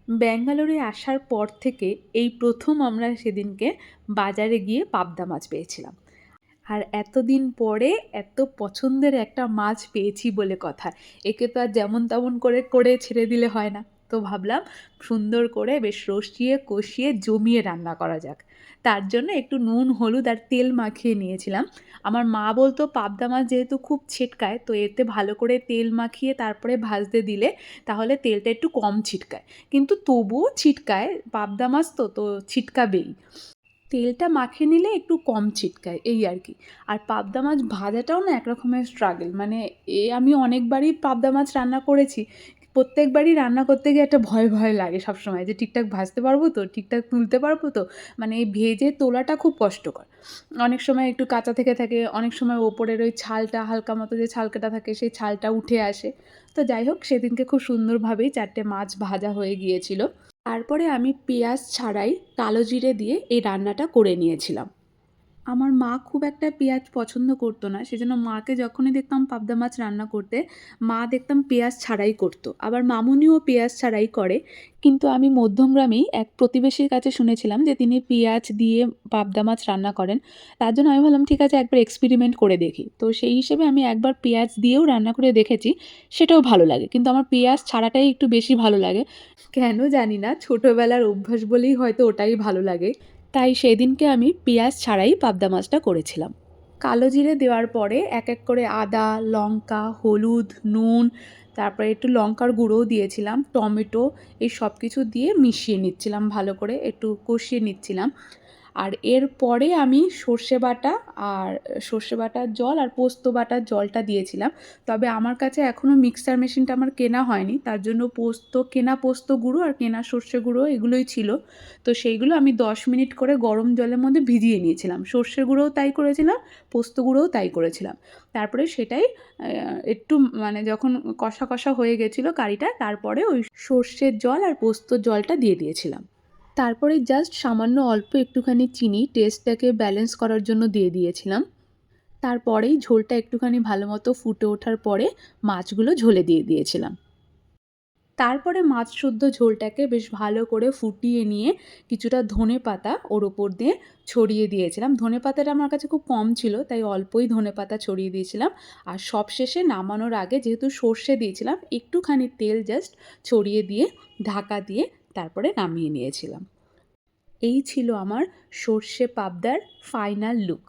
ব্যাঙ্গালোরে আসার পর থেকে এই প্রথম আমরা সেদিনকে বাজারে গিয়ে পাবদা মাছ পেয়েছিলাম। আর এতদিন পরে এত পছন্দের একটা মাছ পেয়েছি বলে কথা। একে তো আর যেমন তেমন করে করে ছেড়ে দিলে হয় না। তো ভাবলাম সুন্দর করে বেশ রসিয়ে কষিয়ে জমিয়ে রান্না করা যাক। তার জন্য একটু নুন হলুদ আর তেল মাখিয়ে নিয়েছিলাম। আমার মা বলতো পাবদা মাছ যেহেতু খুব ছিটকায়, তো এতে ভালো করে তেল মাখিয়ে তারপরে ভাজতে দিলে তাহলে তেলটা একটু কম ছিটকায়। কিন্তু তবুও ছিটকায়, পাবদা মাছ তো তো ছিটকাবেই। তেলটা মাখিয়ে নিলে একটু কম ছিটকায় এই আর কি। আর পাবদা মাছ ভাজাটাও না এক রকমের স্ট্রাগল, মানে আমি অনেকবারই পাবদা মাছ রান্না করেছি, প্রত্যেকবারই রান্না করতে গিয়ে একটা ভয় ভয় লাগে সবসময় যে ঠিকঠাক ভাজতে পারবো তো, ঠিকঠাক তুলতে পারবো তো। মানে এই ভেজে তোলাটা খুব কষ্টকর। অনেক সময় একটু কাঁচা থেকে থাকে, অনেক সময় ওপরের ওই ছালটা হালকা মতো যে ছালকাটা থাকে সেই ছালটা উঠে আসে। তো যাই হোক, সেদিনকে খুব সুন্দরভাবেই 4টে মাছ ভাজা হয়ে গিয়েছিল। তারপরে আমি পেঁয়াজ ছাড়াই কালো জিরে দিয়ে এই রান্নাটা করে নিয়েছিলাম। আমার মা খুব একটা পেঁয়াজ পছন্দ করতো না, সেজন্য মাকে যখনই দেখতাম পাবদা মাছ রান্না করতে, মা দেখতাম পেঁয়াজ ছাড়াই করতো। আবার মামুনিও পেঁয়াজ ছাড়াই করে। কিন্তু আমি মধ্যমগ্রামেই এক প্রতিবেশীর কাছে শুনেছিলাম যে তিনি পেঁয়াজ দিয়ে পাবদা মাছ রান্না করেন। তার জন্য আমি ভাবলাম ঠিক আছে, একবার এক্সপেরিমেন্ট করে দেখি। তো সেই হিসেবে আমি একবার পেঁয়াজ দিয়েও রান্না করে দেখেছি, সেটাও ভালো লাগে। কিন্তু আমার পেঁয়াজ ছাড়াটাই একটু বেশি ভালো লাগে। কেন জানি না, ছোটোবেলার অভ্যাস বলেই হয়তো ওটাই ভালো লাগে। তাই সেদিনকে আমি পেঁয়াজ ছাড়াই পাবদা মাছটা করেছিলাম। কালো জিরে দেওয়ার পরে এক এক করে আদা, লঙ্কা, হলুদ, নুন, তারপরে একটু লঙ্কার গুঁড়োও দিয়েছিলাম, টমেটো, এই সব কিছু দিয়ে মিশিয়ে নিচ্ছিলাম ভালো করে, একটু কষিয়ে নিচ্ছিলাম। আর এরপরে আমি সর্ষে বাটা আর সর্ষে বাটার জল আর পোস্ত বাটার জলটা দিয়েছিলাম। তবে আমার কাছে এখনও মিক্সার মেশিনটা আমার কেনা হয়নি, তার জন্য কেনা পোস্ত গুঁড়ো আর কেনা সর্ষে গুঁড়ো এগুলোই ছিল। তো সেইগুলো আমি 10 মিনিট করে গরম জলের মধ্যে ভিজিয়ে নিয়েছিলাম। সর্ষে গুঁড়োও তাই করেছিলাম, পোস্ত গুঁড়োও তাই করেছিলাম। তারপরে সেটাই একটু মানে যখন কষা কষা হয়ে গেছিলো কারিটা, তারপরে ওই সর্ষের জল আর পোস্তর জলটা দিয়ে দিয়েছিলাম। তারপরে জাস্ট সামান্য অল্প একটুখানি চিনি টেস্টটাকে ব্যালেন্স করার জন্য দিয়ে দিয়েছিলাম। তারপরেই ঝোলটা একটুখানি ভালো মতো ফুটে ওঠার পরে মাছগুলো ঝোলে দিয়ে দিয়েছিলাম। তারপরে মাছ শুদ্ধ ঝোলটাকে বেশ ভালো করে ফুটিয়ে নিয়ে কিছুটা ধনেপাতা ওর ওপর দিয়ে ছড়িয়ে দিয়েছিলাম। ধনেপাতাটা আমার কাছে খুব কম ছিল, তাই অল্পই ধনেপাতা ছড়িয়ে দিয়েছিলাম। আর সবশেষে নামানোর আগে যেহেতু সর্ষে দিয়েছিলাম, একটুখানি তেল জাস্ট ছড়িয়ে দিয়ে ঢাকা দিয়ে তারপরে নামিয়ে নিয়েছিলাম। এই ছিল আমার সর্ষে পাবদার ফাইনাল লুক।